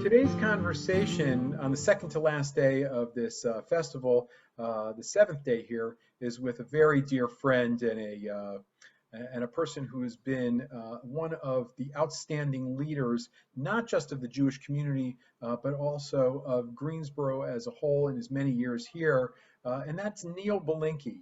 today's conversation on the second to last day of this festival, the seventh day here, is with a very dear friend and a person who has been one of the outstanding leaders, not just of the Jewish community, but also of Greensboro as a whole in his many years here, and that's Neil Belenky.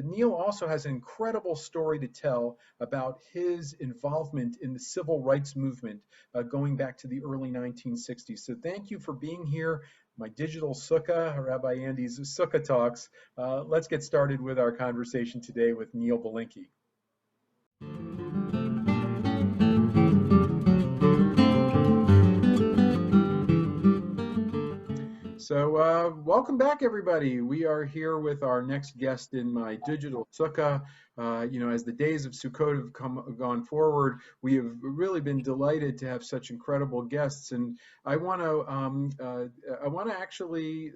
Neil also has an incredible story to tell about his involvement in the civil rights movement going back to the early 1960s. So thank you for being here. My Digital Sukkah, Rabbi Andy's Sukkah Talks. Let's get started with our conversation today with Neil Belenky. So welcome back, everybody. We are here with our next guest in my Digital Sukkah. As the days of Sukkot have gone forward, we have really been delighted to have such incredible guests. And I want to actually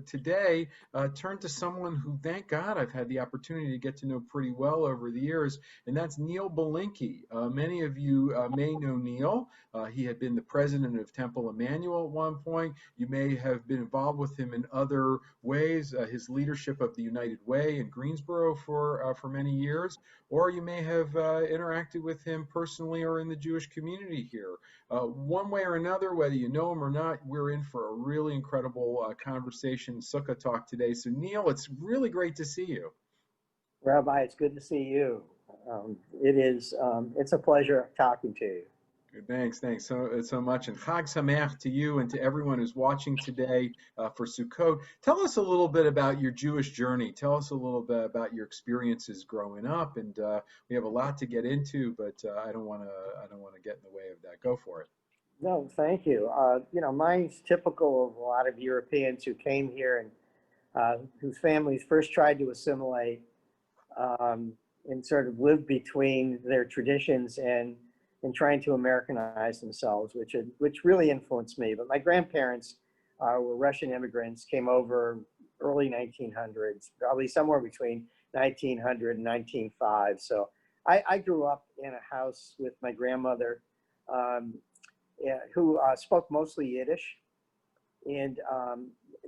today turn to someone who, thank God, I've had the opportunity to get to know pretty well over the years, and that's Neil Belenky. Many of you may know Neil. He had been the president of Temple Emmanuel at one point. You may have been involved with him in other ways, his leadership of the United Way in Greensboro for many years, or you may have interacted with him personally or in the Jewish community here. One way or another, whether you know him or not, we're in for a really incredible conversation, Sukkah Talk today. So Neil, it's really great to see you. Rabbi, it's good to see you. It's a pleasure talking to you. Thanks so much, and Hag Sameach to you and to everyone who's watching today for Sukkot. Tell us a little bit about your Jewish journey. Tell us a little bit about your experiences growing up, and we have a lot to get into, but I don't want to get in the way of that. Go for it. No, thank you. Mine's typical of a lot of Europeans who came here and whose families first tried to assimilate and sort of live between their traditions and trying to Americanize themselves, which really influenced me. But my grandparents were Russian immigrants, came over early 1900s, probably somewhere between 1900 and 1905. So I grew up in a house with my grandmother who spoke mostly Yiddish. And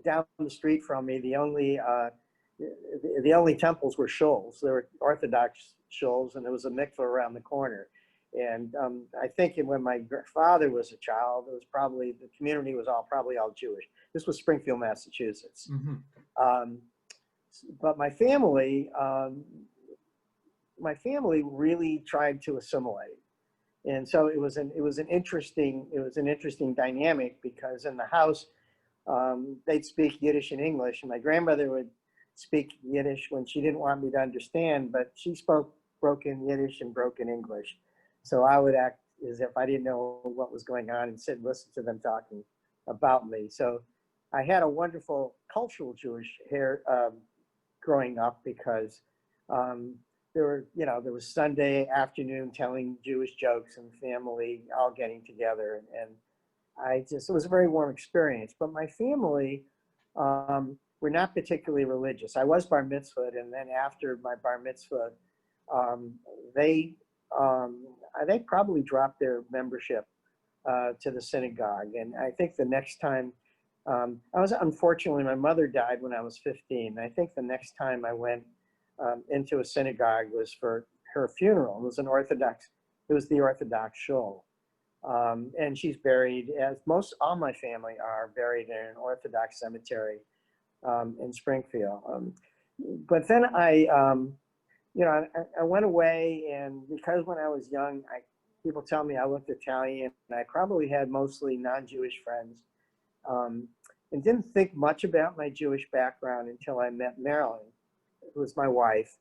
down the street from me, the only temples were shuls. There were Orthodox shuls, and there was a mikveh around the corner. And I think when my father was a child, the community was probably all Jewish. This was Springfield, Massachusetts. Mm-hmm. But my family really tried to assimilate, and so it was an interesting dynamic, because in the house they'd speak Yiddish and English, and my grandmother would speak Yiddish when she didn't want me to understand, but she spoke broken Yiddish and broken English. So I would act as if I didn't know what was going on and sit and listen to them talking about me. So I had a wonderful cultural Jewish hair growing up, because there was Sunday afternoon telling Jewish jokes and family all getting together, and it was a very warm experience. But my family were not particularly religious. I was bar mitzvahed, and then after my bar mitzvah, they probably dropped their membership to the synagogue. And I think the next time, unfortunately, my mother died when I was 15. I think the next time I went into a synagogue was for her funeral. It was the Orthodox shul. And she's buried, as all my family are, buried in an Orthodox cemetery in Springfield. But then I went away, and because when I was young, people tell me I looked Italian, and I probably had mostly non-Jewish friends, and didn't think much about my Jewish background until I met Marilyn, who was my wife.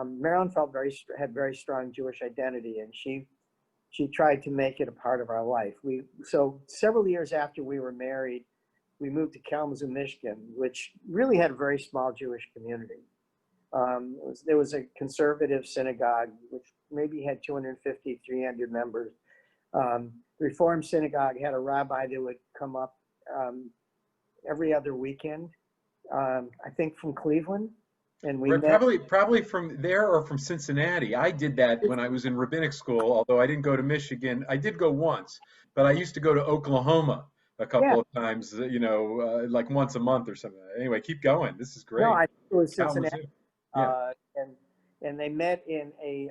Marilyn had very strong Jewish identity, and she tried to make it a part of our life. So several years after we were married, we moved to Kalamazoo, Michigan, which really had a very small Jewish community. There was a conservative synagogue, which maybe had 250, 300 members. The Reform synagogue had a rabbi that would come up every other weekend, I think from Cleveland. and we Right, met. probably from there or from Cincinnati. I did that when I was in rabbinic school, although I didn't go to Michigan. I did go once, but I used to go to Oklahoma a Yeah, couple of times, like once a month or something. Anyway, keep going. This is no, great. I think it was Cincinnati, Kalamazoo. Yeah. and they met in a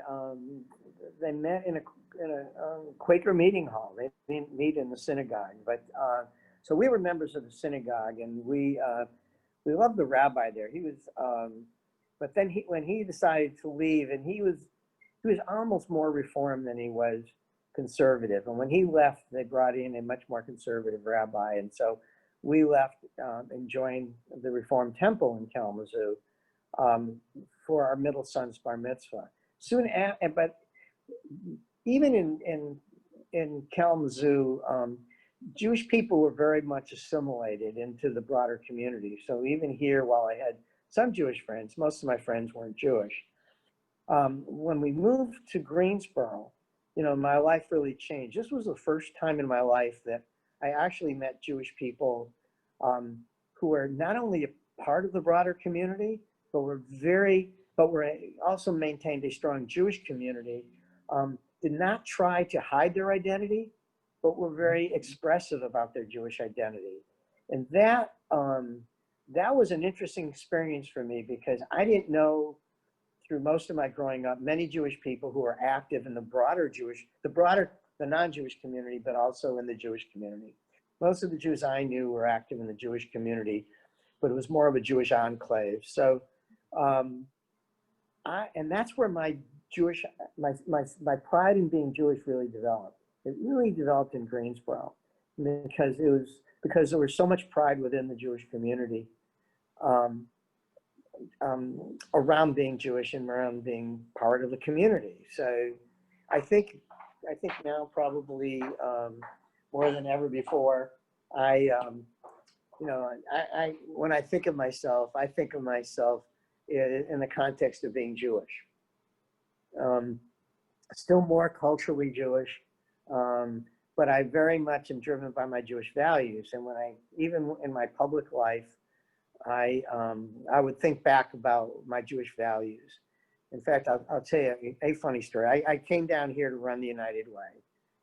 Quaker meeting hall. They didn't meet in the synagogue, but so we were members of the synagogue, and we loved the rabbi there. He was, but then when he decided to leave, and he was almost more reformed than he was conservative. And when he left, they brought in a much more conservative rabbi, and so we left and joined the Reformed Temple in Kalamazoo um, for our middle son's bar mitzvah. But even in Kalamazoo, Jewish people were very much assimilated into the broader community. So even here, while I had some Jewish friends, most of my friends weren't Jewish. When we moved to Greensboro, my life really changed. This was the first time in my life that I actually met Jewish people who were not only a part of the broader community, but were also maintained a strong Jewish community, did not try to hide their identity, but were very expressive about their Jewish identity. And that was an interesting experience for me, because I didn't know, through most of my growing up, many Jewish people who are active in the non-Jewish community, but also in the Jewish community. Most of the Jews I knew were active in the Jewish community, but it was more of a Jewish enclave. So, and that's where my pride in being Jewish really developed. It really developed in Greensboro, because there was so much pride within the Jewish community around being Jewish and around being part of the community. So I think now, probably more than ever before, when I think of myself, I think of myself in the context of being Jewish. Still more culturally Jewish, but I very much am driven by my Jewish values. And even in my public life, I would think back about my Jewish values. In fact, I'll tell you a funny story. I came down here to run the United Way.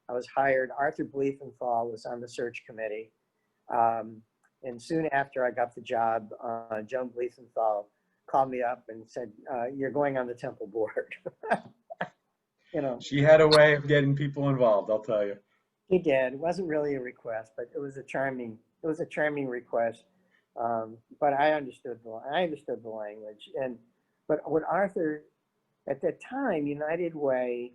I was hired. Arthur Bleifenthal was on the search committee. And soon after I got the job, Joan Bleifenthal called me up and said, "You're going on the temple board." She had a way of getting people involved, I'll tell you. He did. It wasn't really a request, but it was a charming request. But I understood the language. But when Arthur, at that time, United Way,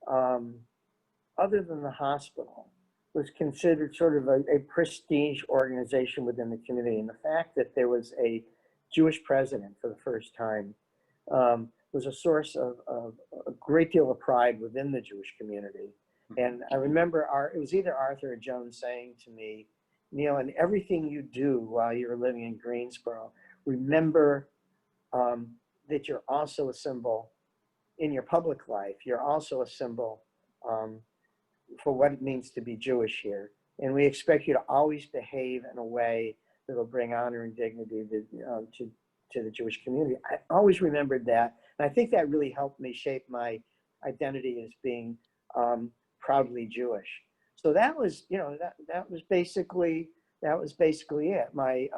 other than the hospital, was considered sort of a prestige organization within the community. And the fact that there was a Jewish president for the first time was a source of a great deal of pride within the Jewish community. And I remember it was either Arthur or Joan saying to me, "Neil, in everything you do while you're living in Greensboro, remember that you're also a symbol in your public life. You're also a symbol for what it means to be Jewish here. And we expect you to always behave in a way that will bring honor and dignity to the Jewish community." I always remembered that. And I think that really helped me shape my identity as being proudly Jewish. So that was, that was basically it. My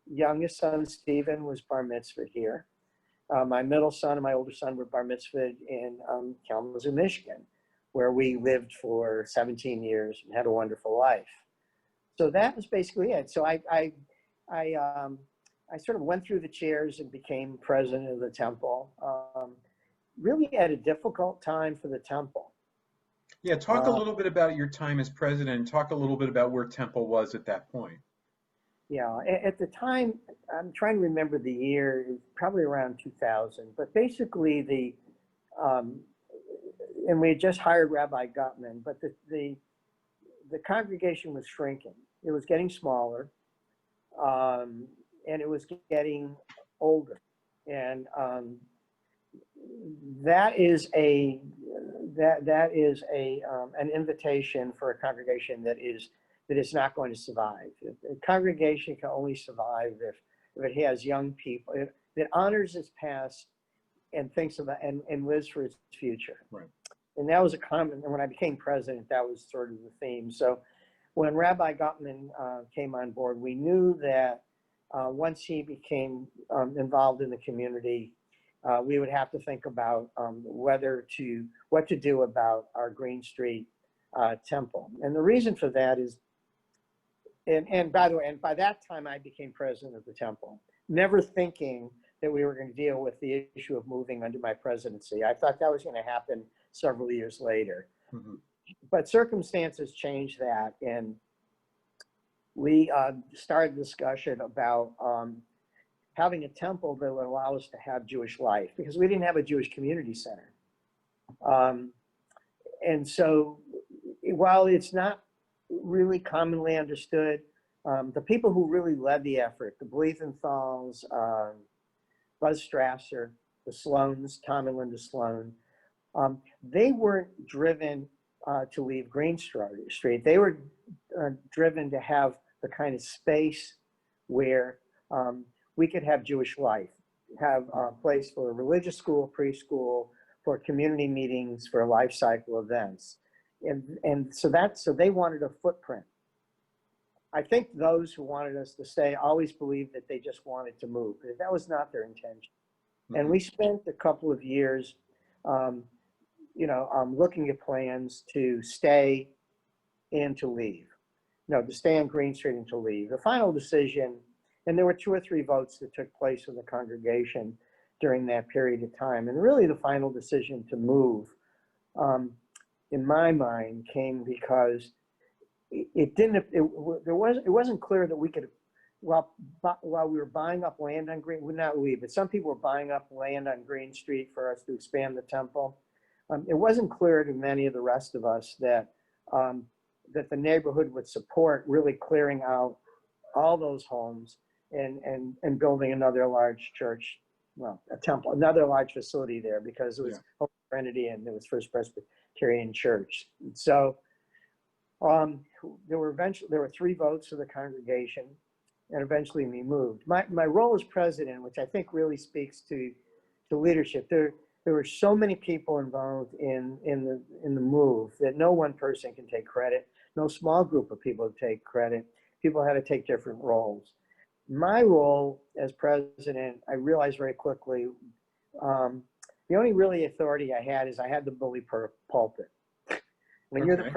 youngest son, Stephen, was bar mitzvahed here. My middle son and my older son were bar mitzvahed in Kalamazoo, Michigan, where we lived for 17 years and had a wonderful life. So that was basically it. So I sort of went through the chairs and became president of the temple, really at a difficult time for the temple. Yeah, talk a little bit about your time as president, and talk a little bit about where Temple was at that point. Yeah, at the time, I'm trying to remember the year, it was probably around 2000, but basically and we had just hired Rabbi Gutman, but the congregation was shrinking. It was getting smaller, and it was getting older. And that is an invitation for a congregation that is not going to survive. A congregation can only survive if it has young people, if that honors its past and thinks about and lives for its future. Right. And that was a common, and when I became president, that was sort of the theme. So when Rabbi Gutman came on board, we knew that once he became involved in the community, we would have to think about what to do about our Green Street temple. And the reason for that is, and by the way, and by that time I became president of the temple, never thinking that we were going to deal with the issue of moving under my presidency. I thought that was going to happen several years later. Mm-hmm. But circumstances changed that, and we started a discussion about having a temple that would allow us to have Jewish life, because we didn't have a Jewish community center. And so while it's not really commonly understood, the people who really led the effort, the Bleethenthals, Buzz Strasser, the Sloans, Tom and Linda Sloan, they weren't driven to leave Green Street. They were driven to have the kind of space where we could have Jewish life, have a place for a religious school, preschool, for community meetings, for life cycle events. And so they wanted a footprint. I think those who wanted us to stay always believed that they just wanted to move. That was not their intention. Mm-hmm. And we spent a couple of years, looking at plans to stay and to leave. No, to stay on Green Street and to leave. The final decision, and there were 2 or 3 votes that took place in the congregation during that period of time. And really the final decision to move, in my mind, came because it wasn't clear that we could, while we were buying up land on Green, not we, but some people were buying up land on Green Street for us to expand the temple. It wasn't clear to many of the rest of us that that the neighborhood would support really clearing out all those homes and building another large church, well, a temple, another large facility there, because it was Holy Trinity and it was First Presbyterian Church. So there were 3 votes of the congregation, and eventually we moved. My role as president, which I think really speaks to leadership, there were so many people involved in the move that no one person can take credit. No small group of people take credit. People had to take different roles. My role as president, I realized very quickly, the only really authority I had is I had the bully pulpit. When you're the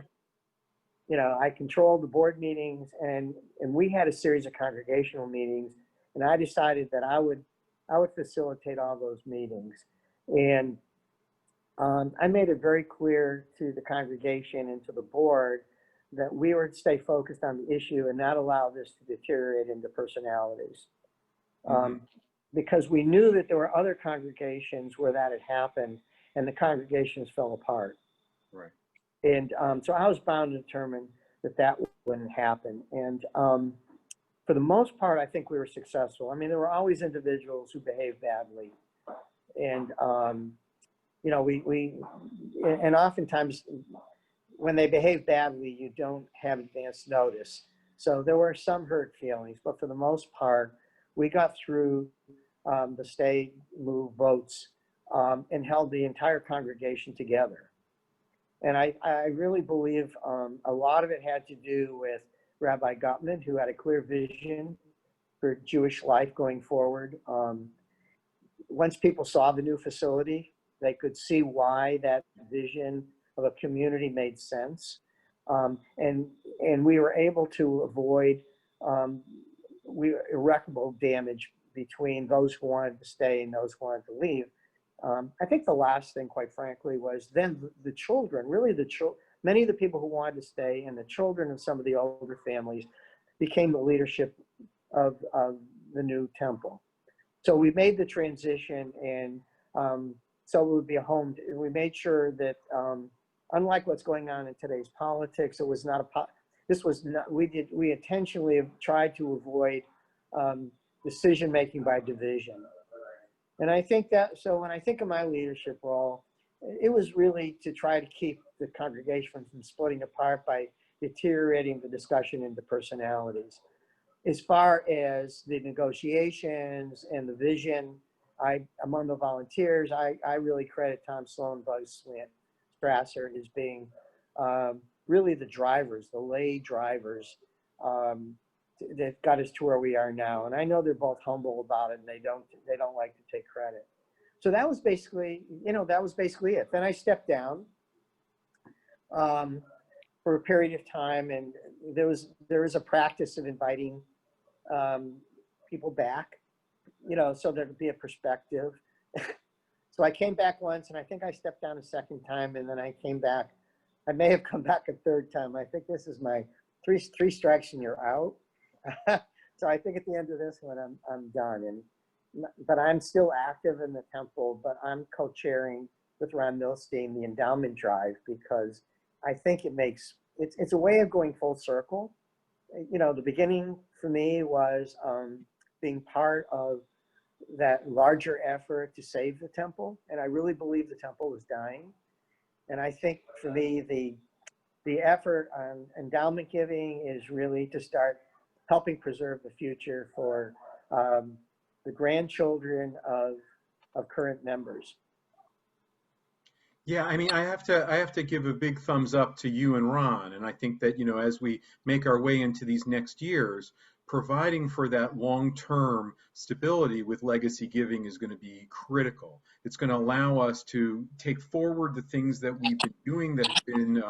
I controlled the board meetings, and we had a series of congregational meetings, and I decided that I would facilitate all those meetings. And I made it very clear to the congregation and to the board that we were to stay focused on the issue and not allow this to deteriorate into personalities. Because we knew that there were other congregations where that had happened and the congregations fell apart. Right. And so I was bound to determine that wouldn't happen. And for the most part, I think we were successful. I mean, there were always individuals who behaved badly. And, and oftentimes when they behave badly, you don't have advance notice. So there were some hurt feelings, but for the most part, we got through the stay move votes and held the entire congregation together. And I really believe a lot of it had to do with Rabbi Gutman, who had a clear vision for Jewish life going forward. Once people saw the new facility, they could see why that vision of a community made sense. And we were able to avoid irreparable damage between those who wanted to stay and those who wanted to leave. I think the last thing, quite frankly, was then the children, really many of the people who wanted to stay and the children of some of the older families became the leadership of the new temple. So we made the transition, and so it would be a home. We made sure that, unlike what's going on in today's politics, it was not we intentionally have tried to avoid decision-making by division. And I think so when I think of my leadership role, it was really to try to keep the congregation from splitting apart by deteriorating the discussion into personalities. As far as the negotiations and the vision, among the volunteers, I really credit Tom Sloan, Buzz Strasser as being really the drivers, the lay drivers that got us to where we are now. And I know they're both humble about it, and they don't like to take credit. So that was basically, that was basically it. Then I stepped down for a period of time, and there was a practice of inviting people back, so there'd be a perspective. So I came back once, and I think I stepped down a second time, and then I came back. I may have come back a third time. I think this is my three strikes and you're out. So I think at the end of this one, I'm done. But I'm still active in the temple, but I'm co-chairing with Ron Milstein the endowment drive, because I think it's a way of going full circle. The beginning for me was being part of that larger effort to save the temple. And I really believe the temple was dying. And I think for me, the effort on endowment giving is really to start helping preserve the future for the grandchildren of current members. Yeah, I mean, I have to give a big thumbs up to you and Ron, and I think that, as we make our way into these next years, providing for that long-term stability with legacy giving is going to be critical. It's going to allow us to take forward the things that we've been doing that have been,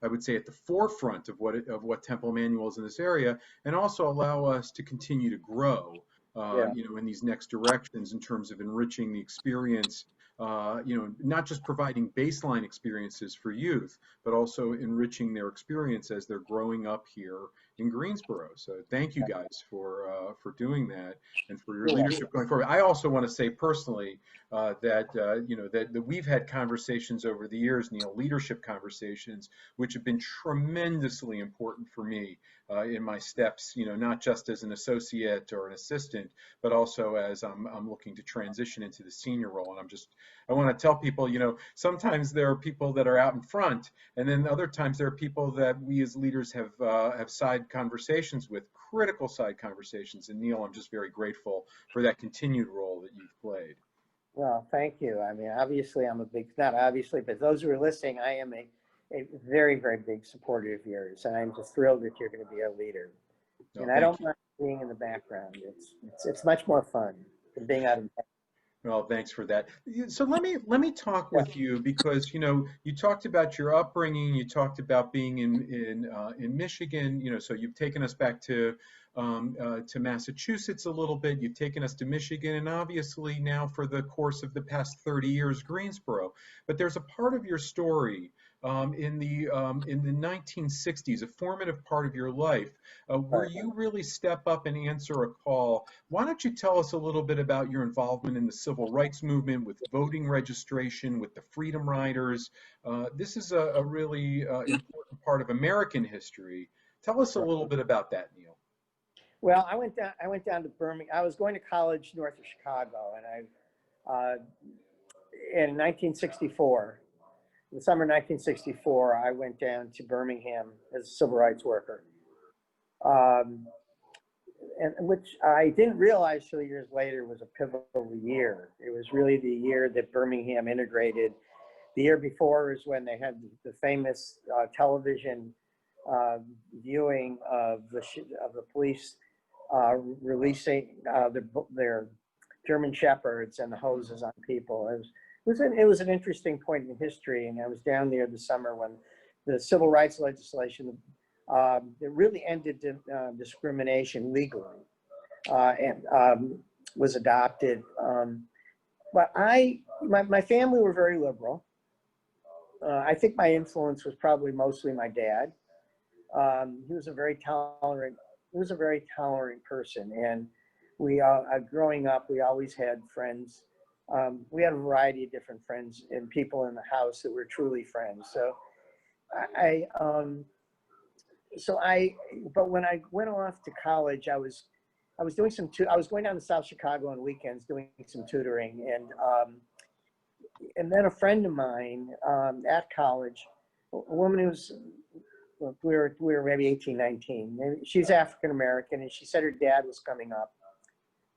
I would say, at the forefront of what Temple manuals in this area, and also allow us to continue to grow, in these next directions in terms of enriching the experience. Not just providing baseline experiences for youth, but also enriching their experience as they're growing up here in Greensboro. So thank you guys for doing that and for your leadership going forward. I also want to say personally that we've had conversations over the years, Neil, leadership conversations, which have been tremendously important for me in my steps, not just as an associate or an assistant, but also as I'm looking to transition into the senior role. And I want to tell people, sometimes there are people that are out in front, and then other times there are people that we as leaders have side conversations with, critical side conversations. And Neil, I'm just very grateful for that continued role that you've played. Well, thank you. I mean, obviously not obviously, but those who are listening, I am a very, very big supporter of yours, and I'm just thrilled that you're going to be a leader. No, and I don't mind being in the background. It's much more fun than being out of. Well, thanks for that. So let me talk with you, because you talked about your upbringing. You talked about being in Michigan. So you've taken us back to Massachusetts a little bit. You've taken us to Michigan, and obviously now for the course of the past 30 years, Greensboro. But there's a part of your story in the 1960s, a formative part of your life, where you really step up and answer a call. Why don't you tell us a little bit about your involvement in the civil rights movement, with voting registration, with the Freedom Riders? This is a really important part of American history. Tell us a little bit about that, Neil. Well, I went down to Birmingham. I was going to college north of Chicago, and in 1964. In the summer of 1964, I went down to Birmingham as a civil rights worker, and which I didn't realize till years later was a pivotal year. It was really the year that Birmingham integrated. The year before was when they had the famous television viewing of the police releasing their German shepherds and the hoses on people. It was an interesting point in history, and I was down there this summer when the civil rights legislation it really ended discrimination legally and was adopted. But my family were very liberal. I think my influence was probably mostly my dad. He was a very tolerant person, and growing up, we always had friends. We had a variety of different friends and people in the house that were truly friends. So but when I went off to college, I was doing I was going down to South Chicago on weekends doing some tutoring, and then a friend of mine at college, a woman who's, we were maybe 18, 19. She's African American, and she said her dad was coming up.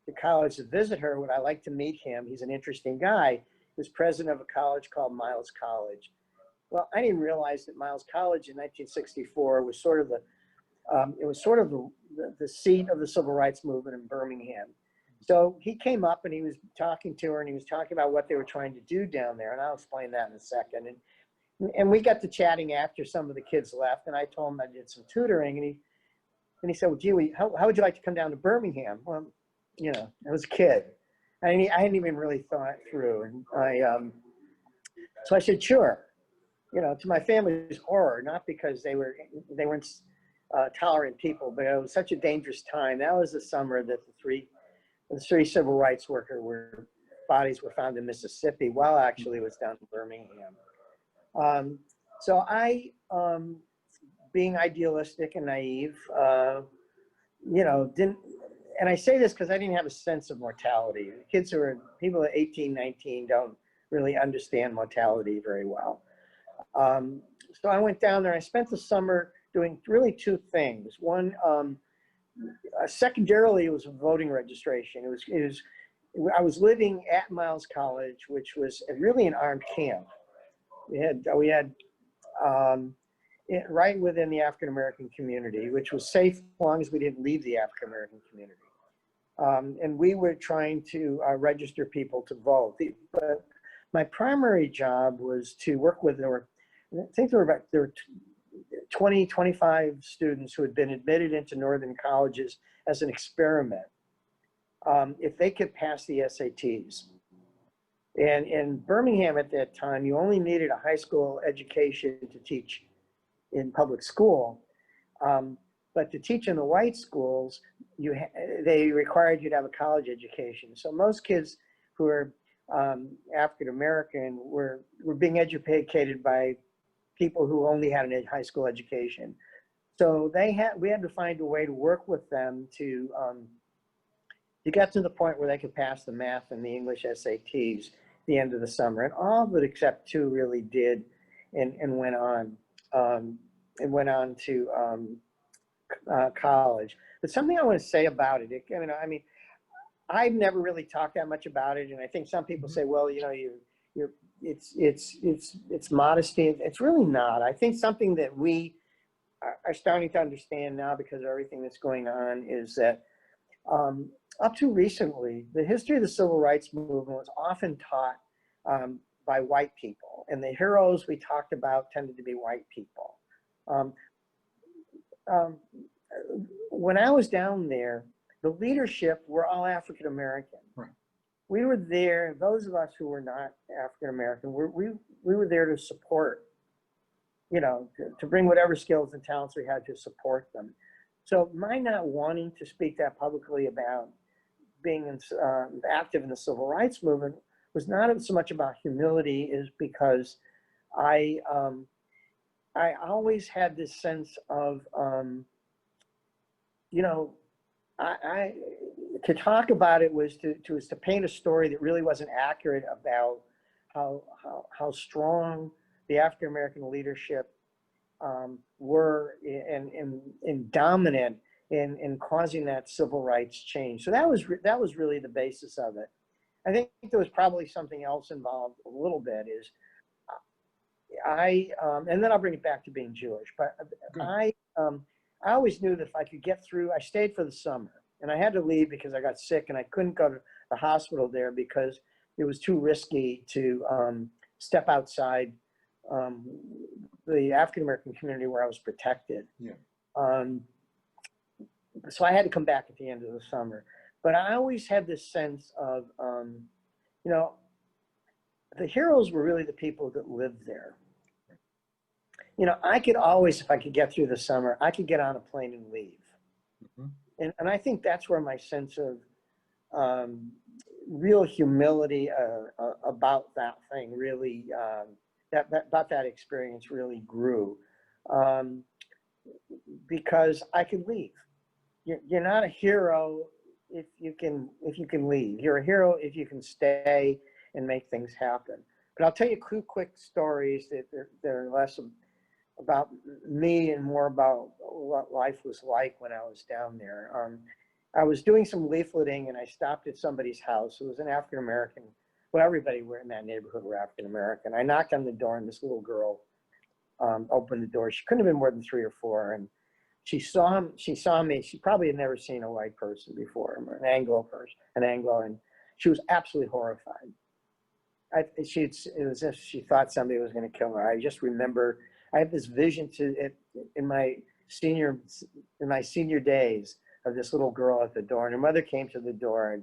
to college to visit her, would I like to meet him? He's an interesting guy. He was president of a college called Miles College. Well, I didn't realize that Miles College in 1964 was sort of the seat of the civil rights movement in Birmingham. So he came up and he was talking to her, and he was talking about what they were trying to do down there. And I'll explain that in a second. And we got to chatting after some of the kids left, and I told him I did some tutoring, and he said, well, gee, how would you like to come down to Birmingham? Well, you know, I was a kid. I hadn't even really thought it through. And so I said, sure. You know, to my family's horror, not because they weren't tolerant people, but it was such a dangerous time. That was the summer that the three civil rights worker bodies were found in Mississippi, while actually it was down in Birmingham. So I, being idealistic and naive, you know, and I say this because I didn't have a sense of mortality. People at 18, 19 don't really understand mortality very well. So I went down there. I spent the summer doing really two things. One, secondarily, it was voting registration. I was living at Miles College, which was really an armed camp. We had right within the African American community, which was safe as long as we didn't leave the African American community. And we were trying to register people to vote. But my primary job was to work with, I think there were 20, 25 students who had been admitted into Northern colleges as an experiment, if they could pass the SATs. And in Birmingham at that time, you only needed a high school education to teach in public school. But to teach in the white schools, they required you to have a college education. So most kids who are African American were being educated by people who only had a high school education. So we had to find a way to work with them to get to the point where they could pass the math and the English SATs at the end of the summer. And all but except two really did, and went on to college. But something I want to say about it, I mean, I've never really talked that much about it, and I think some people say, well, you know, it's modesty. It's really not. I think something that we are starting to understand now, because of everything that's going on, is that up to recently, the history of the civil rights movement was often taught by white people, and the heroes we talked about tended to be white people. When I was down there, the leadership were all African American. Right. We were there, those of us who were not African American, we were there to support, you know, to bring whatever skills and talents we had to support them. So my not wanting to speak that publicly about being active in the civil rights movement was not so much about humility, is because I always had this sense of, you know, to talk about it was to paint a story that really wasn't accurate about how strong the African American leadership were and dominant in causing that civil rights change. So that was really the basis of it. I think there was probably something else involved a little bit, is and then I'll bring it back to being Jewish, but I always knew that if I could get through, I stayed for the summer, and I had to leave because I got sick and I couldn't go to the hospital there because it was too risky to step outside the African American community where I was protected. Yeah. So I had to come back at the end of the summer. But I always had this sense of, you know, the heroes were really the people that lived there. You know, I could always, if I could get through the summer, I could get on a plane and leave. Mm-hmm. And I think that's where my sense of real humility about that thing really, about that experience really grew, because I could leave. You're not a hero if you can leave. You're a hero if you can stay and make things happen. But I'll tell you two quick stories that are less about me and more about what life was like when I was down there. I was doing some leafleting and I stopped at somebody's house. It was an African American. Well, everybody in that neighborhood were African American. I knocked on the door and this little girl opened the door. She couldn't have been more than 3 or 4, and she saw him. She saw me. She probably had never seen a white person before, or an Anglo person, and she was absolutely horrified. It was as if she thought somebody was going to kill her. I just remember I had this vision in my senior days of this little girl at the door, and her mother came to the door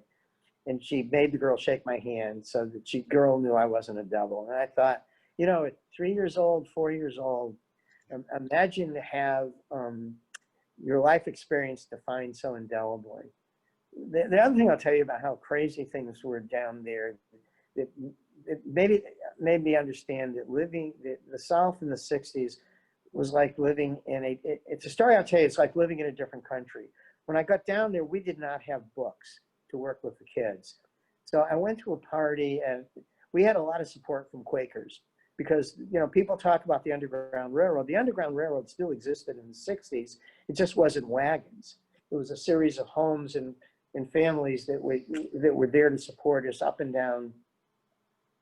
and she made the girl shake my hand so that girl knew I wasn't a devil. And I thought, at 3 years old, 4 years old, imagine to have your life experience defined so indelibly. The other thing I'll tell you about how crazy things were down there, that it made me understand that the South in the 60s was like living in it's a story I'll tell you, it's like living in a different country. When I got down there, we did not have books to work with the kids. So I went to a party and we had a lot of support from Quakers because, people talk about the Underground Railroad. The Underground Railroad still existed in the 60s. It just wasn't wagons. It was a series of homes and families that were there to support us up and down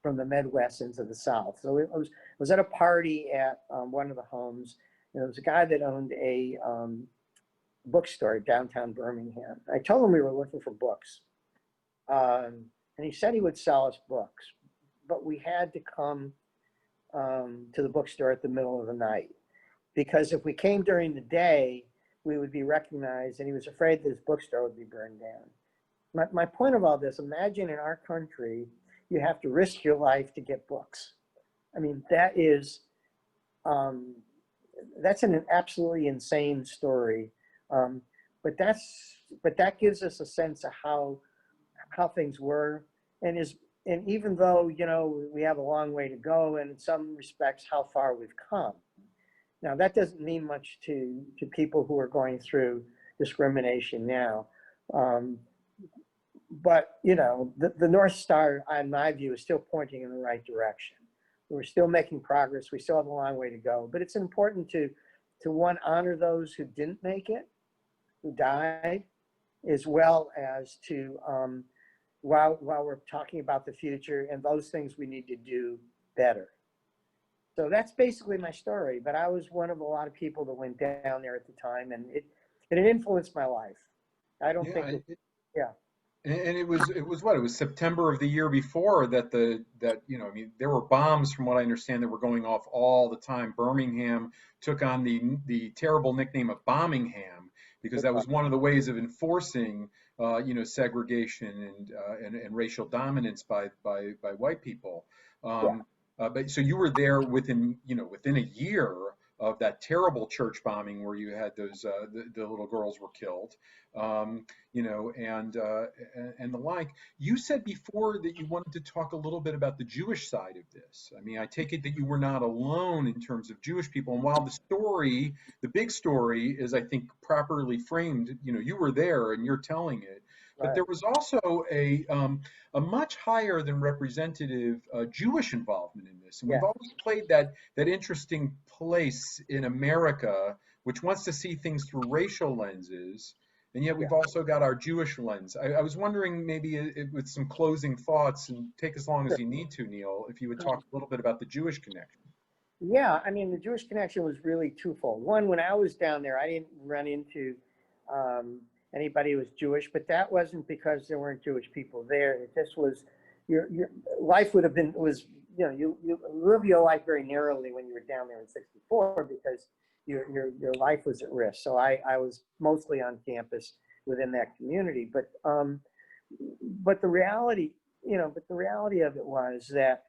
from the Midwest into the South. So I was at a party at one of the homes, and there was a guy that owned a bookstore downtown Birmingham. I told him we were looking for books, and he said he would sell us books, but we had to come to the bookstore at the middle of the night, because if we came during the day, we would be recognized, and he was afraid that his bookstore would be burned down. My point of all this, imagine in our country, you have to risk your life to get books. I mean, that's an absolutely insane story. But that gives us a sense of how things were, and even though, we have a long way to go, and in some respects, how far we've come. Now, that doesn't mean much to people who are going through discrimination now. But, the North Star, in my view, is still pointing in the right direction. We're still making progress. We still have a long way to go. But it's important to one, honor those who didn't make it, who died, as well as to, while we're talking about the future and those things we need to do better. So that's basically my story. But I was one of a lot of people that went down there at the time, and it influenced my life. I don't think yeah. And it was what? It was September of the year before that there were bombs, from what I understand, that were going off all the time. Birmingham took on the terrible nickname of Bombingham, because that was one of the ways of enforcing segregation and racial dominance by white people. But so you were there within a year of that terrible church bombing where you had those the little girls were killed, and the like. You said before that you wanted to talk a little bit about the Jewish side of this. I mean, I take it that you were not alone in terms of Jewish people, and while the big story is, I think, properly framed, you were there and you're telling it. But there was also a much higher than representative Jewish involvement in this. And we've always played that interesting place in America, which wants to see things through racial lenses. And yet we've also got our Jewish lens. I was wondering, maybe with some closing thoughts, and take as long as you need to, Neil, if you would talk a little bit about the Jewish connection. Yeah, I mean, the Jewish connection was really twofold. One, when I was down there, I didn't run into anybody who was Jewish, but that wasn't because there weren't Jewish people there. It just was, your life would have been, you live your life very narrowly when you were down there in '64, because your life was at risk. So I was mostly on campus within that community. But the reality of it was that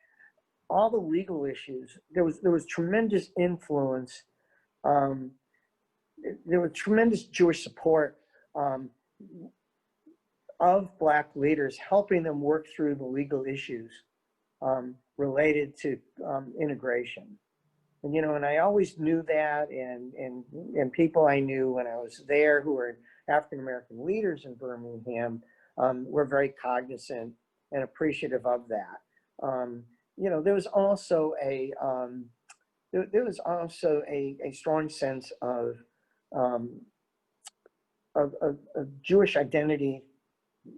all the legal issues, there was tremendous influence. There was tremendous Jewish support of Black leaders, helping them work through the legal issues related to integration. And I always knew that, and people I knew when I was there who were African-American leaders in Birmingham were very cognizant and appreciative of that. There was also a strong sense of of Jewish identity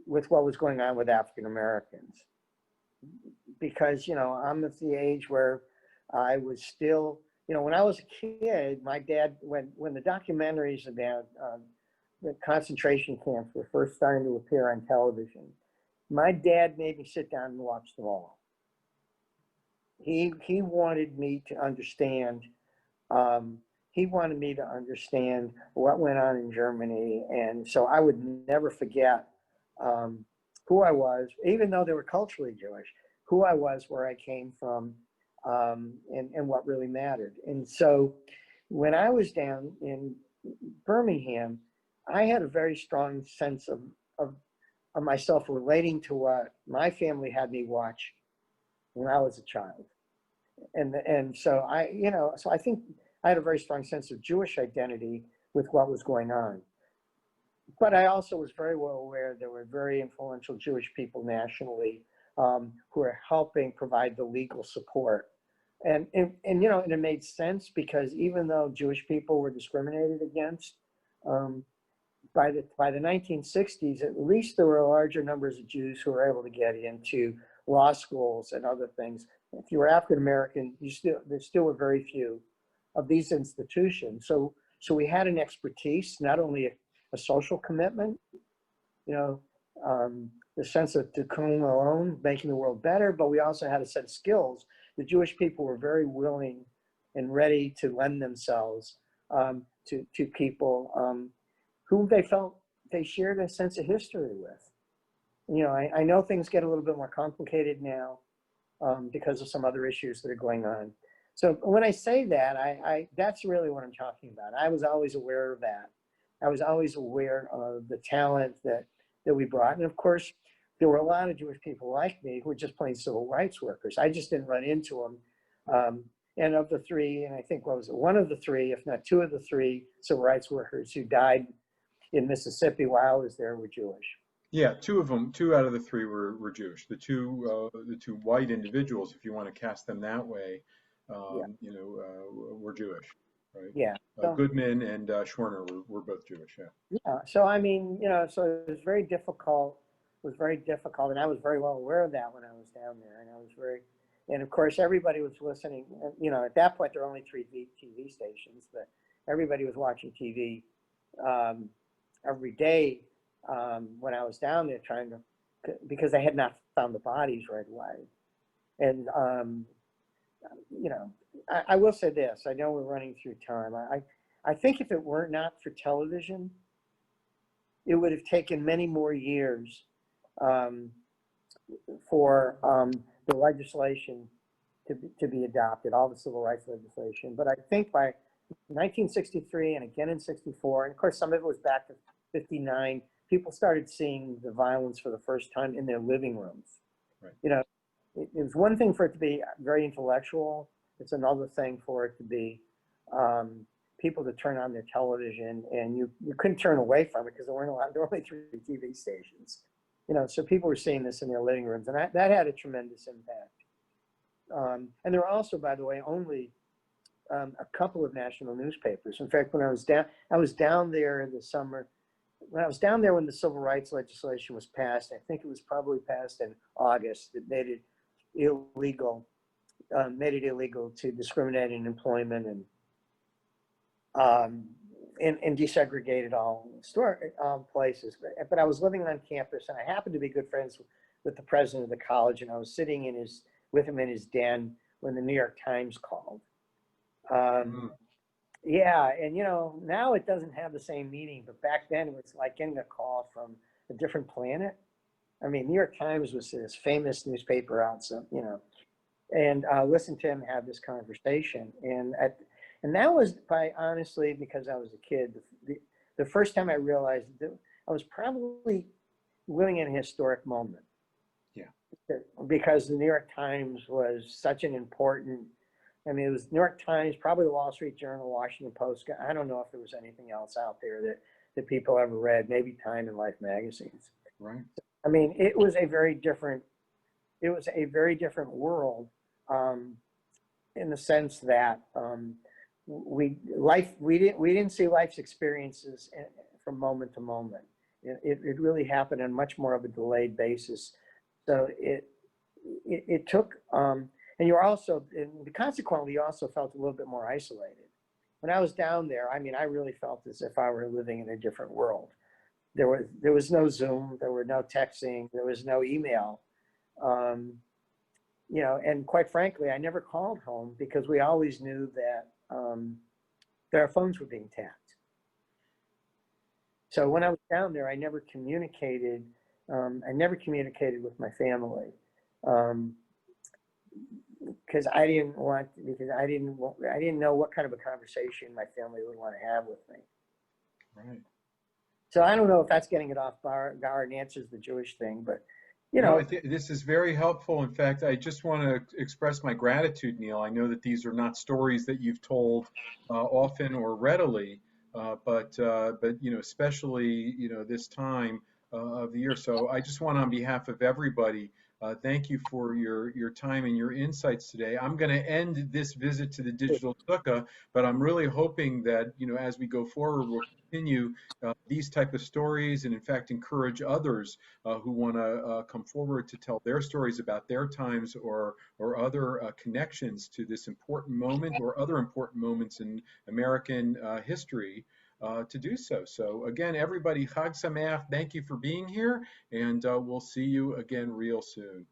with what was going on with African Americans, because I'm at the age where I was still, when I was a kid, my dad, when the documentaries about the concentration camps were first starting to appear on television, my dad made me sit down and watch them all. He wanted me to understand. He wanted me to understand what went on in Germany, and so I would never forget who I was, even though they were culturally Jewish, who I was, where I came from, and what really mattered. And so when I was down in Birmingham, I had a very strong sense of myself relating to what my family had me watch when I was a child. And so so I think I had a very strong sense of Jewish identity with what was going on. But I also was very well aware there were very influential Jewish people nationally who were helping provide the legal support. And it made sense, because even though Jewish people were discriminated against, by the 1960s, at least there were larger numbers of Jews who were able to get into law schools and other things. If you were African American, there still were very few of these institutions. So we had an expertise, not only a social commitment, the sense of tikkun alone, making the world better, but we also had a set of skills. The Jewish people were very willing and ready to lend themselves to people whom they felt they shared a sense of history with. I know things get a little bit more complicated now because of some other issues that are going on. So when I say that, that's really what I'm talking about. I was always aware of that. I was always aware of the talent that we brought. And of course, there were a lot of Jewish people like me who were just plain civil rights workers. I just didn't run into them. And of the three, and I think one of the three, if not two of the three civil rights workers who died in Mississippi while I was there, were Jewish. Yeah, two out of the three were Jewish. The two white individuals, if you want to cast them that way, were Jewish, right? Yeah. So, Goodman and Schwerner were both Jewish. Yeah. Yeah. So I mean, so it was very difficult. It was very difficult, and I was very well aware of that when I was down there. And of course, everybody was listening. At that point, there were only 3 TV stations, but everybody was watching TV every day when I was down there, because they had not found the bodies right away. And I will say this. I know we're running through time. I think if it were not for television, it would have taken many more years for the legislation to be adopted, all the civil rights legislation. But I think by 1963 and again in 64, and of course some of it was back to 59, people started seeing the violence for the first time in their living rooms. Right. It was one thing for it to be very intellectual. It's another thing for it to be people to turn on their television, and you couldn't turn away from it because there were only 3 TV stations. So people were seeing this in their living rooms, and that had a tremendous impact. And there were also, by the way, only a couple of national newspapers. In fact, when I was down there in the summer, when I was down there when the civil rights legislation was passed, I think it was probably passed in August, that made it illegal to discriminate in employment and desegregated all places. But I was living on campus, and I happened to be good friends with the president of the college, and I was sitting with him in his den when the New York Times called. Yeah, and now it doesn't have the same meaning, but back then it was like getting a call from a different planet. I mean, New York Times was this famous newspaper out, so and listen to him have this conversation, and that was honestly, because I was a kid, the first time I realized that I was probably living in a historic moment. Yeah, because the New York Times was such an important. I mean, it was New York Times, probably the Wall Street Journal, Washington Post. I don't know if there was anything else out there that people ever read, maybe Time and Life magazines. Right. I mean, it was a very different world in the sense that we didn't see life's experiences from moment to moment. It really happened on much more of a delayed basis. So it took, and you were also, and consequently, you also felt a little bit more isolated. When I was down there, I mean, I really felt as if I were living in a different world. There was no Zoom, there were no texting, there was no email. Um, and quite frankly, I never called home because we always knew that our phones were being tapped. So when I was down there, I never communicated. I never communicated with my family because I didn't know what kind of a conversation my family would want to have with me. Right. So I don't know if that's getting it off guard and answers the Jewish thing, but No, I think this is very helpful. In fact, I just want to express my gratitude, Neil. I know that these are not stories that you've told often or readily, but especially this time of the year. So I just want, on behalf of everybody, thank you for your time and your insights today. I'm going to end this visit to the Digital Sukkah, but I'm really hoping that as we go forward, we'll continue these type of stories, and in fact encourage others who want to come forward to tell their stories about their times or other connections to this important moment or other important moments in American history to do so. So again, everybody, Hag Sameach, thank you for being here, and we'll see you again real soon.